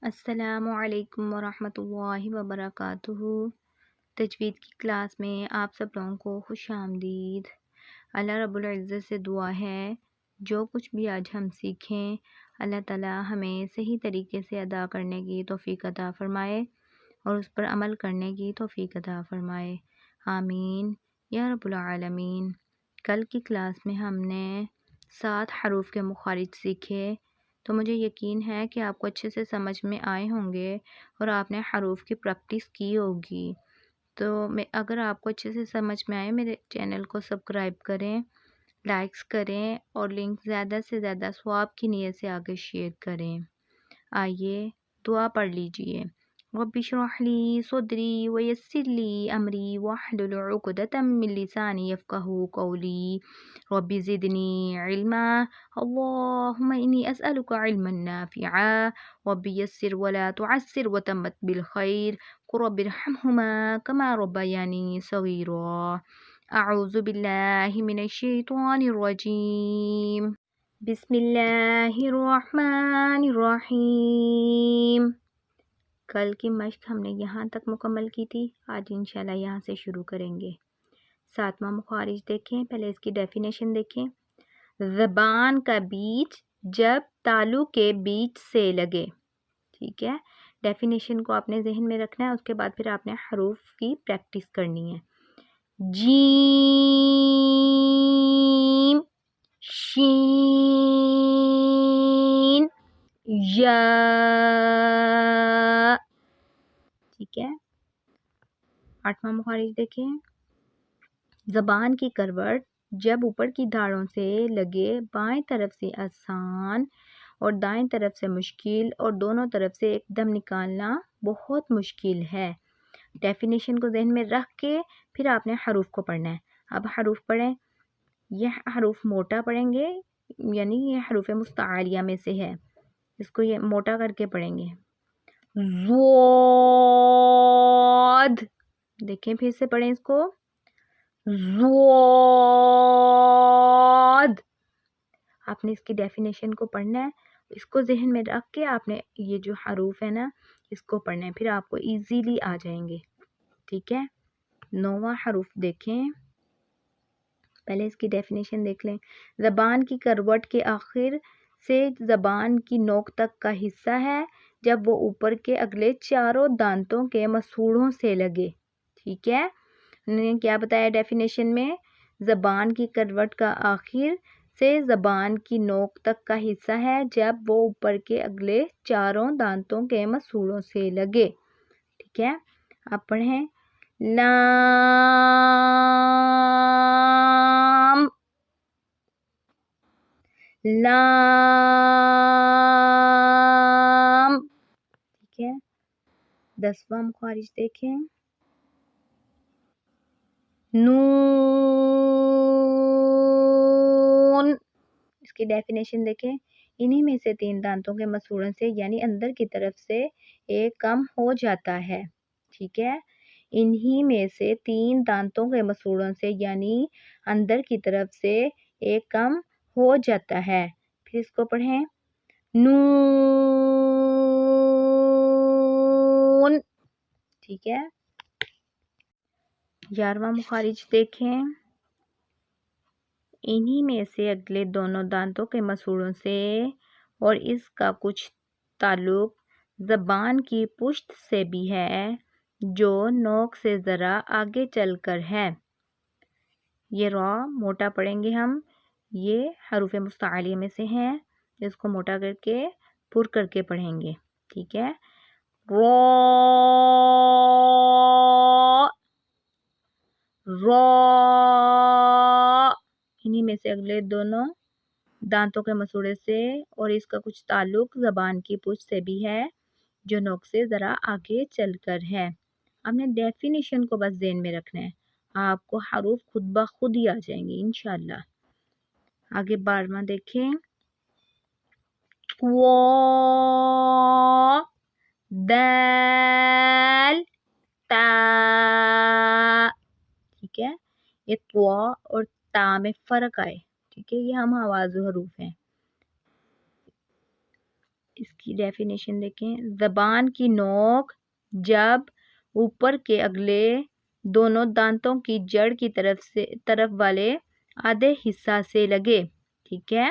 السلام علیکم ورحمۃ اللہ وبرکاتہ۔ تجوید کی کلاس میں آپ سب لوگوں کو خوش آمدید۔ اللہ رب العزت سے دعا ہے جو کچھ بھی آج ہم سیکھیں اللہ تعالی ہمیں صحیح طریقے سے ادا کرنے کی توفیق عطا فرمائے اور اس پر عمل کرنے کی توفیق عطا فرمائے، آمین یا رب العالمین۔ کل کی کلاس میں ہم نے 7 حروف کے مخارج سیکھے، تو مجھے یقین ہے کہ آپ کو اچھے سے سمجھ میں آئے ہوں گے اور آپ نے حروف کی پریکٹس کی ہوگی۔ تو اگر آپ کو اچھے سے سمجھ میں آئے میرے چینل کو سبسکرائب کریں، لائکس کریں اور لنک زیادہ سے زیادہ ثواب کی نیت سے آگے شیئر کریں۔ آئیے دعا پڑھ لیجئے۔ رب اشرح لی صدری ویسر لی امری واحلل عقدۃ من لسانی یفقہوا قولی رب زدنی علما اللہم انی اسألک علما نافعا رب یسر ولا تعسر وتمت بالخیر رب ارحمہما کما ربیانی صغیرا۔ اعوذ باللہ من الشیطان الرجیم، بسم اللہ الرحمن الرحیم۔ کل کی مشق ہم نے یہاں تک مکمل کی تھی، آج انشاءاللہ یہاں سے شروع کریں گے۔ 7واں مخارج دیکھیں، پہلے اس کی ڈیفینیشن دیکھیں۔ زبان کا بیچ جب تالو کے بیچ سے لگے، ٹھیک ہے، ڈیفینیشن کو آپ نے ذہن میں رکھنا ہے، اس کے بعد پھر آپ نے حروف کی پریکٹس کرنی ہے۔ جیم، شین، یا، ٹھیک ہے۔ 8واں مخارج دیکھیں۔ زبان کی کروٹ جب اوپر کی دھاڑوں سے لگے، بائیں طرف سے آسان اور دائیں طرف سے مشکل اور دونوں طرف سے ایک دم نکالنا بہت مشکل ہے۔ ڈیفینیشن کو ذہن میں رکھ کے پھر آپ نے حروف کو پڑھنا ہے۔ اب حروف پڑھیں، یہ حروف موٹا پڑھیں گے، یعنی یہ حروف مستعالیہ میں سے ہے، اس کو یہ موٹا کر کے پڑھیں گے۔ ضاد، دیکھیں پھر سے پڑھیں اس کو، ضاد۔ آپ نے اس کی ڈیفینیشن کو پڑھنا ہے، اس کو ذہن میں رکھ کے آپ نے یہ جو حروف ہے نا اس کو پڑھنا ہے، پھر آپ کو ایزیلی آ جائیں گے، ٹھیک ہے۔ 9واں حروف دیکھیں، پہلے اس کی ڈیفینیشن دیکھ لیں۔ زبان کی کروٹ کے آخر سے زبان کی نوک تک کا حصہ ہے جب وہ اوپر کے اگلے چاروں دانتوں کے مسوڑوں سے لگے، ٹھیک ہے۔ انہوں نے کیا بتایا ڈیفینیشن میں؟ زبان کی کروٹ کا آخر سے زبان کی نوک تک کا حصہ ہے جب وہ اوپر کے اگلے چاروں دانتوں کے مسوڑوں سے لگے، ٹھیک ہے۔ آپ پڑھیں، لام، لام، ٹھیک ہے۔ 10واں مخارج دیکھیں، نون، اس کی ڈیفینیشن دیکھیں۔ انہی میں سے 3 دانتوں کے مسوڑوں سے یعنی اندر کی طرف سے ایک کم ہو جاتا ہے، ٹھیک ہے۔ انہی میں سے 3 دانتوں کے مسوڑوں سے یعنی اندر کی طرف سے ایک کم ہو جاتا ہے۔ پھر اس کو پڑھیں، نون، ٹھیک ہے۔ 11واں مخارج دیکھیں، انہی میں سے اگلے دونوں دانتوں کے مسوڑوں سے اور اس کا کچھ تعلق زبان کی پشت سے بھی ہے جو نوک سے ذرا آگے چل کر ہے۔ یہ را موٹا پڑھیں گے ہم، یہ حروف مستعالیہ میں سے ہیں، اس کو موٹا کر کے پر کر کے پڑھیں گے، ٹھیک ہے۔ را، را، انہی میں سے اگلے دونوں دانتوں کے مسوڑے سے اور اس کا کچھ تعلق زبان کی پشت سے بھی ہے جو نوک سے ذرا آگے چل کر ہے۔ آپ نے ڈیفینیشن کو بس ذہن میں رکھنا ہے، آپ کو حروف خود بخود ہی آ جائیں گے انشاءاللہ۔ آگے 12واں دیکھیں، طوا، دال، تا، ٹھیک ہے۔ یہ طوا اور تا میں فرق آئے، ٹھیک ہے، یہ ہم آواز حروف ہیں۔ اس کی ڈیفینیشن دیکھیں، زبان کی نوک جب اوپر کے اگلے دونوں دانتوں کی جڑ کی طرف والے آدھے حصہ سے لگے. ٹھیک ہے،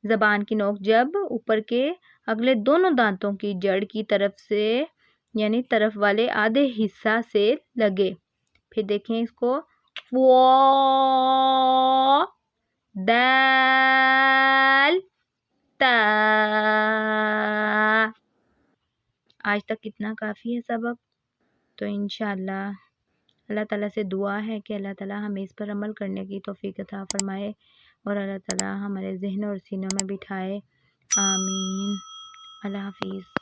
زبان کی نوک جب اوپر کے اگلے دونوں دانتوں کی جڑ کی طرف والے آدھے حصہ سے لگے. پھر دیکھیں اس کو، دال تا. آج تک کتنا کافی ہے سبق. تو انشاءاللہ اللہ تعالیٰ سے دعا ہے کہ اللہ تعالیٰ ہمیں اس پر عمل کرنے کی توفیق عطا فرمائے اور اللہ تعالیٰ ہمارے ذہن اور سینوں میں بٹھائے. آمین. اللہ حافظ.